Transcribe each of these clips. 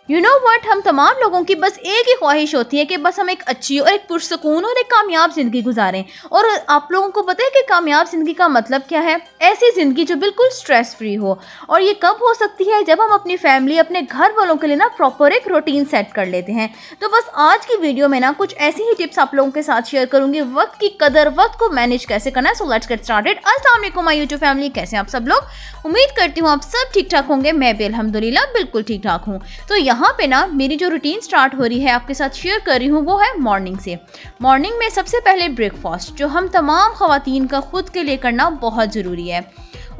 You know what, हम तमाम लोगों की बस एक ही ख्वाहिश होती है कि बस हम एक अच्छी और एक पुरसकून और एक कामयाब ज़िंदगी गुजारें। और आप लोगों को पता है कि कामयाब ज़िंदगी का मतलब क्या है? ऐसी ज़िंदगी जो बिल्कुल स्ट्रेस फ्री हो। और ये कब हो सकती है? जब हम अपनी फैमिली, अपने घर वालों के लिए ना प्रॉपर एक रूटीन सेट कर लेते हैं। तो बस आज की वीडियो में ना कुछ ऐसी ही टिप्स आप लोगों के साथ शेयर करूंगी, वक्त की कदर, वक्त को मैनेज कैसे करना है। So let's get started. अस्सलाम वालेकुम माय यूट्यूब फैमिली, कैसे हैं आप सब लोग? उम्मीद करती हूँ आप सब ठीक ठाक होंगे। मैं भी अल्हम्दुलिल्लाह बिल्कुल ठीक ठाक हूँ। तो यहाँ पे ना मेरी जो रूटीन स्टार्ट हो रही है आपके साथ शेयर कर रही हूँ, वो है मॉर्निंग से। मॉर्निंग में सबसे पहले ब्रेकफास्ट, जो हम तमाम ख़वातीन का खुद के लिए करना बहुत ज़रूरी है।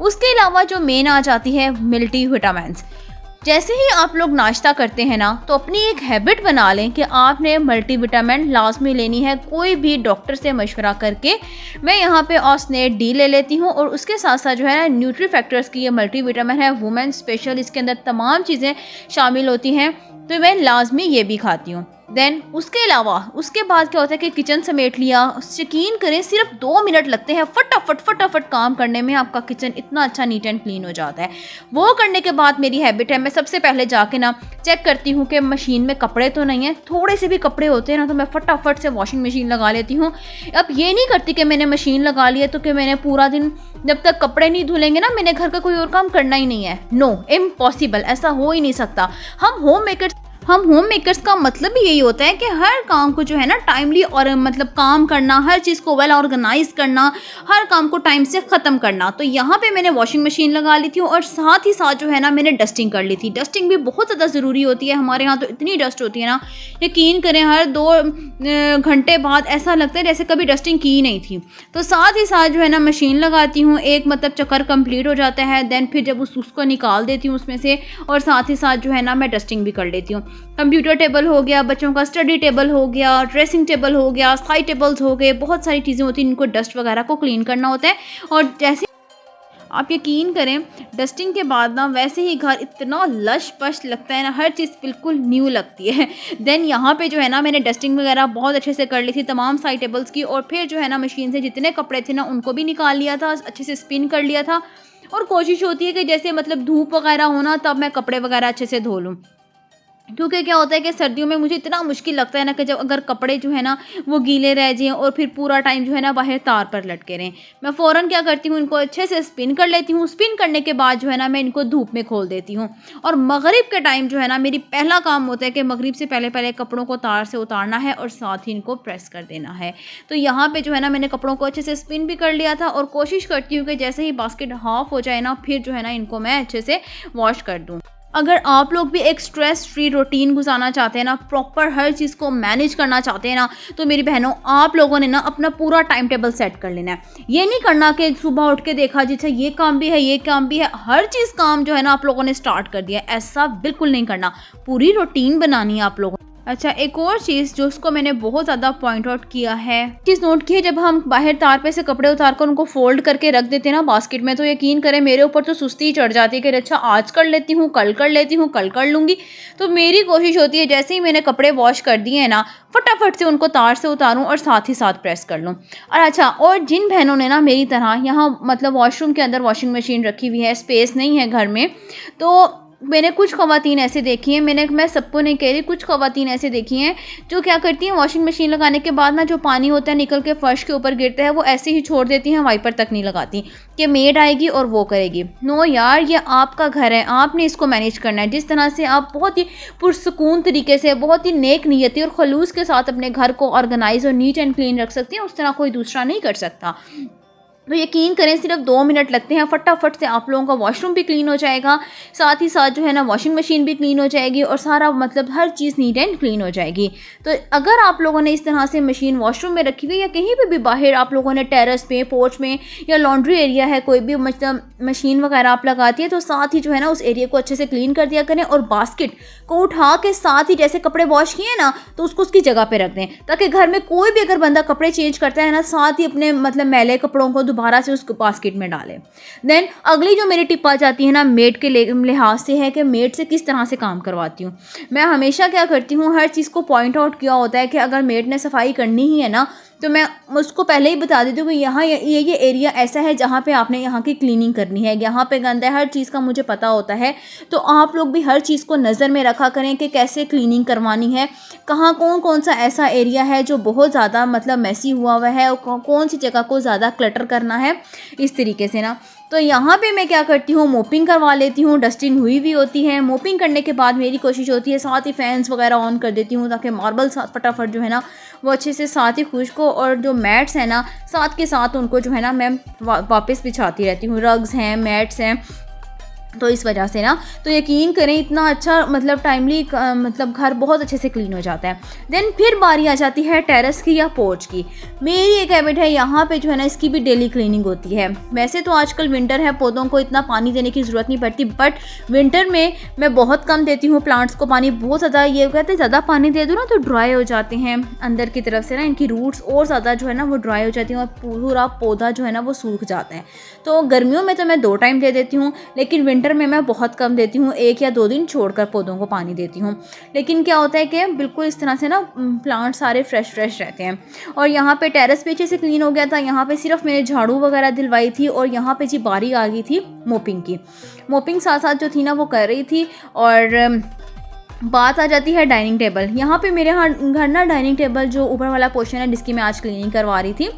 उसके अलावा जो मेन आ जाती है मल्टी विटामिन्स। जैसे ही आप लोग नाश्ता करते हैं ना, तो अपनी एक हैबिट बना लें कि आपने मल्टीविटामिन लाजमी लेनी है। कोई भी डॉक्टर से मशवरा करके मैं यहाँ पे ऑस्नेट डी ले लेती हूँ, और उसके साथ साथ जो है ना न्यूट्री फैक्टर्स की ये मल्टीविटामिन है, वुमेन स्पेशल, इसके अंदर तमाम चीज़ें शामिल होती हैं, तो मैं लाजमी ये भी खाती हूँ। देन उसके अलावा उसके बाद क्या होता है कि किचन समेट लिया। यकीन करें सिर्फ 2 मिनट लगते हैं फटाफट काम करने में। आपका किचन इतना अच्छा नीट एंड क्लीन हो जाता है। वो करने के बाद मेरी हैबिट है, मैं सबसे पहले जाके ना चेक करती हूँ कि मशीन में कपड़े तो नहीं है। थोड़े से भी कपड़े होते हैं ना, तो मैं फटाफट से वॉशिंग मशीन लगा लेती हूँ। अब ये नहीं करती कि मैंने मशीन लगा ली है तो कि मैंने पूरा दिन जब तक कपड़े नहीं धुलेंगे ना, मैंने घर का कोई और काम करना ही नहीं है। नो, इम्पॉसिबल, ऐसा हो ही नहीं सकता। हम होम मेकर्स का मतलब ही यही होता है कि हर काम को जो है ना टाइमली और मतलब काम करना, हर चीज़ को वेल ऑर्गेनाइज करना, हर काम को टाइम से ख़त्म करना। तो यहाँ पे मैंने वॉशिंग मशीन लगा ली थी, और साथ ही साथ जो है ना मैंने डस्टिंग कर ली थी। डस्टिंग भी बहुत ज़्यादा ज़रूरी होती है। हमारे यहाँ तो इतनी डस्ट होती है ना, यकीन करें हर 2 घंटे बाद ऐसा लगता है जैसे कभी डस्टिंग की ही नहीं थी। तो साथ ही साथ जो है ना मशीन लगाती हूँ, एक मतलब चक्कर कंप्लीट हो जाता है। देन फिर जब उसको निकाल देती हूँ उसमें से, और साथ ही साथ जो है ना मैं डस्टिंग भी कर लेती हूँ। कंप्यूटर टेबल हो गया, बच्चों का स्टडी टेबल हो गया, ड्रेसिंग टेबल हो गया, साइड टेबल्स हो गए, बहुत सारी चीज़ें होती हैं इनको डस्ट वगैरह को क्लीन करना होता है। और जैसे आप यकीन करें, डस्टिंग के बाद ना वैसे ही घर इतना लश पश लगता है ना, हर चीज़ बिल्कुल न्यू लगती है। देन यहाँ पे जो है ना मैंने डस्टिंग वगैरह बहुत अच्छे से कर ली थी तमाम साइड टेबल्स की, और फिर जो है ना मशीन से जितने कपड़े थे ना उनको भी निकाल लिया था, अच्छे से स्पिन कर लिया था। और कोशिश होती है कि जैसे मतलब धूप वगैरह होना तब मैं कपड़े वगैरह अच्छे से धो लूँ, क्योंकि क्या होता है कि सर्दियों में मुझे इतना मुश्किल लगता है ना कि जब अगर कपड़े जो है ना वो गीले रह जाएं और फिर पूरा टाइम जो है ना बाहर तार पर लटके रहें। मैं फ़ौरन क्या करती हूँ, इनको अच्छे से स्पिन कर लेती हूँ। स्पिन करने के बाद जो है ना मैं इनको धूप में खोल देती हूँ। और मगरिब के टाइम जो है ना मेरी पहला काम होता है कि मगरिब से पहले पहले कपड़ों को तार से उतारना है और साथ ही इनको प्रेस कर देना है। तो यहाँ पर जो है ना मैंने कपड़ों को अच्छे से स्पिन भी कर लिया था, और कोशिश करती हूँ कि जैसे ही बास्केट हाफ हो जाए ना, फिर जो है ना इनको मैं अच्छे से वॉश कर दूँ। अगर आप लोग भी एक स्ट्रेस फ्री रूटीन गुजारना चाहते हैं ना, प्रॉपर हर चीज़ को मैनेज करना चाहते हैं ना, तो मेरी बहनों आप लोगों ने ना अपना पूरा टाइम टेबल सेट कर लेना है। ये नहीं करना कि सुबह उठ के देखा जिसे ये काम भी है, ये काम भी है, हर चीज़ काम जो है ना आप लोगों ने स्टार्ट कर दिया। ऐसा बिल्कुल नहीं करना, पूरी रूटीन बनानी है आप लोगों। अच्छा, एक और चीज़ जो उसको मैंने बहुत ज़्यादा पॉइंट आउट किया है, चीज़ नोट की है, जब हम बाहर तार पे से कपड़े उतार कर उनको फोल्ड करके रख देते हैं ना बास्केट में, तो यकीन करें मेरे ऊपर तो सुस्ती चढ़ जाती है कि अच्छा आज कर लेती हूँ, कल कर लेती हूँ, कल कर लूँगी। तो मेरी कोशिश होती है जैसे ही मैंने कपड़े वॉश कर दिए हैं ना, फटाफट से उनको तार से उतारूँ और साथ ही साथ प्रेस कर लूँ। और अच्छा, और जिन बहनों ने ना मेरी तरह यहाँ मतलब वॉशरूम के अंदर वॉशिंग मशीन रखी हुई है, स्पेस नहीं है घर में, तो मैंने कुछ ख़वातीन ऐसे देखी हैं, मैं सबको नहीं कह रही, कुछ ख़वातीन ऐसे देखी हैं जो क्या करती हैं, वॉशिंग मशीन लगाने के बाद ना जो पानी होता है निकल के फ़र्श के ऊपर गिरता है, वो ऐसे ही छोड़ देती हैं, वाइपर तक नहीं लगाती कि मेड आएगी और वो करेगी। नो यार, ये आपका घर है, आपने इसको मैनेज करना है। जिस तरह से आप बहुत ही पुरसकून तरीके से, बहुत ही नेक नीयती और खलूस के साथ अपने घर को ऑर्गेनाइज और नीट एंड क्लीन रख सकती हैं, उस तरह कोई दूसरा नहीं कर सकता। तो यकीन करें सिर्फ 2 मिनट लगते हैं, फटाफट से आप लोगों का वॉशरूम भी क्लीन हो जाएगा, साथ ही साथ जो है ना वॉशिंग मशीन भी क्लीन हो जाएगी, और सारा मतलब हर चीज़ नीट एंड क्लीन हो जाएगी। तो अगर आप लोगों ने इस तरह से मशीन वॉशरूम में रखी हुई, या कहीं पे भी बाहर आप लोगों ने टेरेस पे, पोर्च में, या लॉन्ड्री एरिया है, कोई भी मतलब मशीन वगैरह आप लगाती है, तो साथ ही जो है ना उस एरिया को अच्छे से क्लीन कर दिया करें, और बास्केट को उठा के साथ ही जैसे कपड़े वॉश किए ना, तो उसको उसकी जगह पे रख दें, ताकि घर में कोई भी अगर बंदा कपड़े चेंज करता है ना, साथ ही अपने मतलब मैले कपड़ों को दोबारा से उस बास्केट में डालें। देन अगली जो मेरी टिप आ जाती है ना मेड के लिहाज से, है कि मेड से किस तरह से काम करवाती हूँ। मैं हमेशा क्या करती हूँ, हर चीज़ को पॉइंट आउट किया होता है कि अगर मेड ने सफाई करनी ही है ना, तो मैं उसको पहले ही बता देती हूँ कि यहाँ ये एरिया ऐसा है जहाँ पे आपने यहाँ की क्लीनिंग करनी है, यहाँ पे गंदा है, हर चीज़ का मुझे पता होता है। तो आप लोग भी हर चीज़ को नज़र में रखा करें कि कैसे क्लीनिंग करवानी है, कहाँ कौन सा ऐसा एरिया है जो बहुत ज़्यादा मतलब मैसी हुआ है और कौन सी जगह को ज़्यादा क्लटर करना है, इस तरीके से ना। तो यहाँ पे मैं क्या करती हूँ, मोपिंग करवा लेती हूँ। डस्टिंग हुई होती है। मोपिंग करने के बाद मेरी कोशिश होती है साथ ही फैंस वगैरह ऑन कर देती हूँ ताकि मार्बल फटाफट जो है ना वो अच्छे से साथ ही खुश्क हो, और जो मैट्स हैं ना साथ के साथ उनको जो है ना मैं वापस बिछाती रहती हूँ। रग्स हैं, मैट्स हैं, तो इस वजह से ना तो यकीन करें इतना अच्छा मतलब टाइमली मतलब घर बहुत अच्छे से क्लीन हो जाता है। देन फिर बारी आ जाती है टेरेस की या पोर्च की। मेरी एक हैबिट है यहाँ पे जो है ना इसकी भी डेली क्लीनिंग होती है। वैसे तो आजकल विंटर है, पौधों को इतना पानी देने की ज़रूरत नहीं पड़ती, बट विंटर में मैं बहुत कम देती हूँ प्लांट्स को पानी। बहुत ज़्यादा ये कहते हैं ज़्यादा पानी दे दो ना तो ड्राई हो जाते हैं अंदर की तरफ से ना, इनकी रूट्स और ज़्यादा जो है ना वो ड्राई हो जाती हैं और पूरा पौधा जो है ना वो सूख जाता है। तो गर्मियों में तो मैं 2 टाइम दे देती हूँ, लेकिन विंटर में मैं बहुत कम देती हूँ, 1 या 2 दिन छोड़कर पौधों को पानी देती हूँ। लेकिन क्या होता है कि बिल्कुल इस तरह से ना प्लांट सारे फ्रेश रहते हैं। और यहाँ पे टेरेस पे अच्छे से क्लीन हो गया था। यहाँ पे सिर्फ मैंने झाड़ू वगैरह दिलवाई थी और यहाँ पे जी बारी आ गई थी मोपिंग की। मोपिंग साथ साथ जो थी ना वो कर रही थी। और बात आ जाती है डाइनिंग टेबल। यहाँ पे मेरे घर ना डाइनिंग टेबल जो ऊपर वाला पोर्शन है जिसकी मैं आज क्लीनिंग करवा रही थी,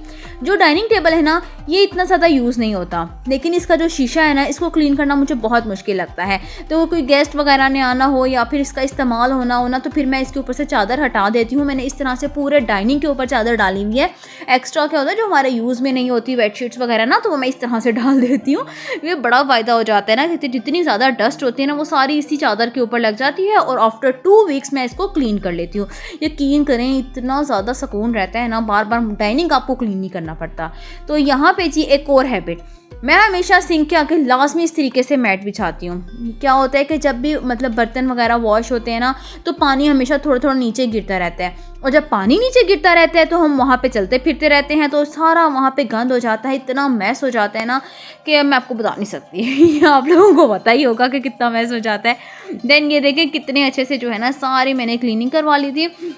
जो डाइनिंग टेबल है ना ये इतना ज़्यादा यूज़ नहीं होता, लेकिन इसका जो शीशा है ना इसको क्लीन करना मुझे बहुत मुश्किल लगता है। तो कोई गेस्ट वगैरह ने आना हो या फिर इसका इस्तेमाल होना तो फिर मैं इसके ऊपर से चादर हटा देती हूँ। मैंने इस तरह से पूरे डाइनिंग के ऊपर चादर डाली हुई है। एक्स्ट्रा क्या होता है जो हमारे यूज़ में नहीं होती बेडशीट्स वगैरह ना, तो वो मैं इस तरह से डाल देती हूँ। ये बड़ा फ़ायदा हो जाता है ना, जितनी ज़्यादा डस्ट होती है ना वो सारी इसी चादर के ऊपर लग जाती है और आफ्टर 2 वीक्स मैं इसको क्लीन कर लेती हूँ। यकीन करें इतना ज़्यादा सुकून रहता है ना, बार बार डाइनिंग आपको क्लीन नहीं करना पड़ता। तो यहाँ पे जी एक और हैबिट, मैं हमेशा सिंक के आगे लाजमी इस तरीके से मैट बिछाती हूँ। क्या होता है कि जब भी मतलब बर्तन वगैरह वॉश होते हैं ना तो पानी हमेशा थोड़ा थोड़ा नीचे गिरता रहता है, और जब पानी नीचे गिरता रहता है तो हम वहाँ पे चलते फिरते रहते हैं तो सारा वहाँ पे गंद हो जाता है, इतना मैस हो जाता है ना कि मैं आपको बता नहीं सकती। आप लोगों को पता ही होगा कि कितना मैस हो जाता है। देन ये देखें कितने अच्छे से जो है ना सारी मैंने क्लीनिंग करवा ली थी।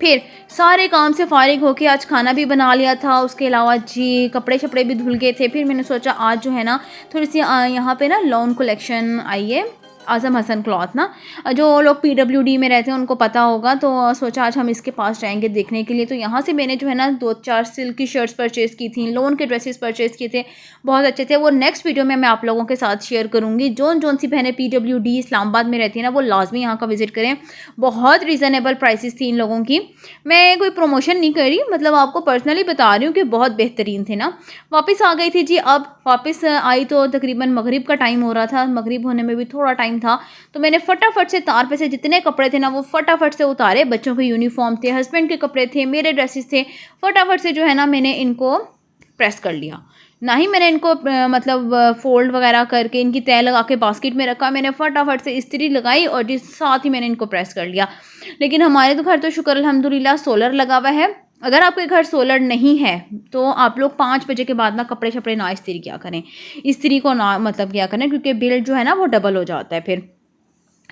फिर सारे काम से फारिग होके आज खाना भी बना लिया था, उसके अलावा जी कपड़े शपड़े भी धुल गए थे। फिर मैंने सोचा आज जो है ना थोड़ी सी यहाँ पे ना लॉन कलेक्शन आई है, आज़म हसन क्लॉथ ना, जो लोग PWD में रहते हैं उनको पता होगा, तो सोचा आज हम इसके पास जाएंगे देखने के लिए। तो यहाँ से मैंने जो है ना 2-4 सिल्क की शर्ट्स परचेज़ की थी, लोन के ड्रेसेस परचेज़ किए थे, बहुत अच्छे थे। वो नेक्स्ट वीडियो में मैं आप लोगों के साथ शेयर करूँगी। जौन सी बहनें PWD इस्लामाबाद में रहती है ना वो लाजमी यहाँ का विज़िट करें। बहुत रीज़नेबल प्राइसेस थी इन लोगों की। मैं कोई प्रमोशन नहीं कर रही, मतलब आपको पर्सनली बता रही हूँ कि बहुत बेहतरीन थे ना। वापस आ गई थी जी। अब वापस आई तो तकरीबन मगरिब का टाइम हो रहा था, मगरिब होने में भी थोड़ा टाइम था, तो मैंने फटाफट से तार पे से जितने कपड़े थे ना वो फटाफट से उतारे। बच्चों के यूनिफॉर्म थे, हस्बैंड के कपड़े थे, मेरे ड्रेसेस थे, फटाफट से जो है ना मैंने इनको प्रेस कर लिया। ना ही मैंने इनको मतलब फोल्ड वगैरह करके इनकी तय लगा के बास्केट में रखा, मैंने फटाफट से इस्त्री लगाई और जिस साथ ही मैंने इनको प्रेस कर लिया। लेकिन हमारे तो घर तो शुक्र अल्हम्दुलिल्लाह सोलर लगा हुआ है। अगर आपके घर सोलर नहीं है तो आप लोग 5 बजे के बाद ना कपड़े शपड़े ना इस्त्री किया करें, इस्त्री को ना मतलब किया करें, क्योंकि बिल जो है ना वो डबल हो जाता है फिर,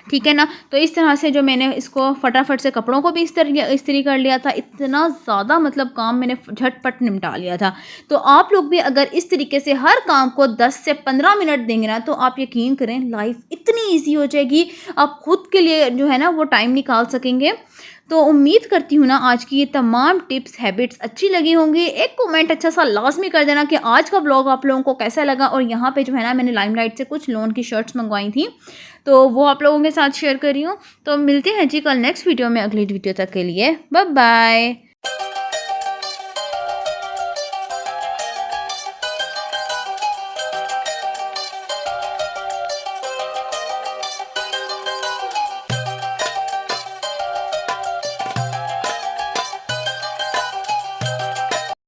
ठीक है ना। तो इस तरह से जो मैंने इसको फटाफट से कपड़ों को भी इस्त्री कर लिया था। इतना ज़्यादा मतलब काम मैंने झटपट निपटा लिया था। तो आप लोग भी अगर इस तरीके से हर काम को 10 से 15 मिनट देंगे ना तो आप यकीन करें लाइफ इतनी ईजी हो जाएगी, आप खुद के लिए जो है ना वो टाइम निकाल सकेंगे। तो उम्मीद करती हूँ ना आज की ये तमाम टिप्स हैबिट्स अच्छी लगी होंगी। एक कमेंट अच्छा सा लाजमी कर देना कि आज का ब्लॉग आप लोगों को कैसा लगा। और यहाँ पे जो है ना मैंने लाइमलाइट से कुछ लोन की शर्ट्स मंगवाई थी तो वो आप लोगों के साथ शेयर कर रही हूँ। तो मिलते हैं जी कल नेक्स्ट वीडियो में, अगली वीडियो तक के लिए बाय बाय।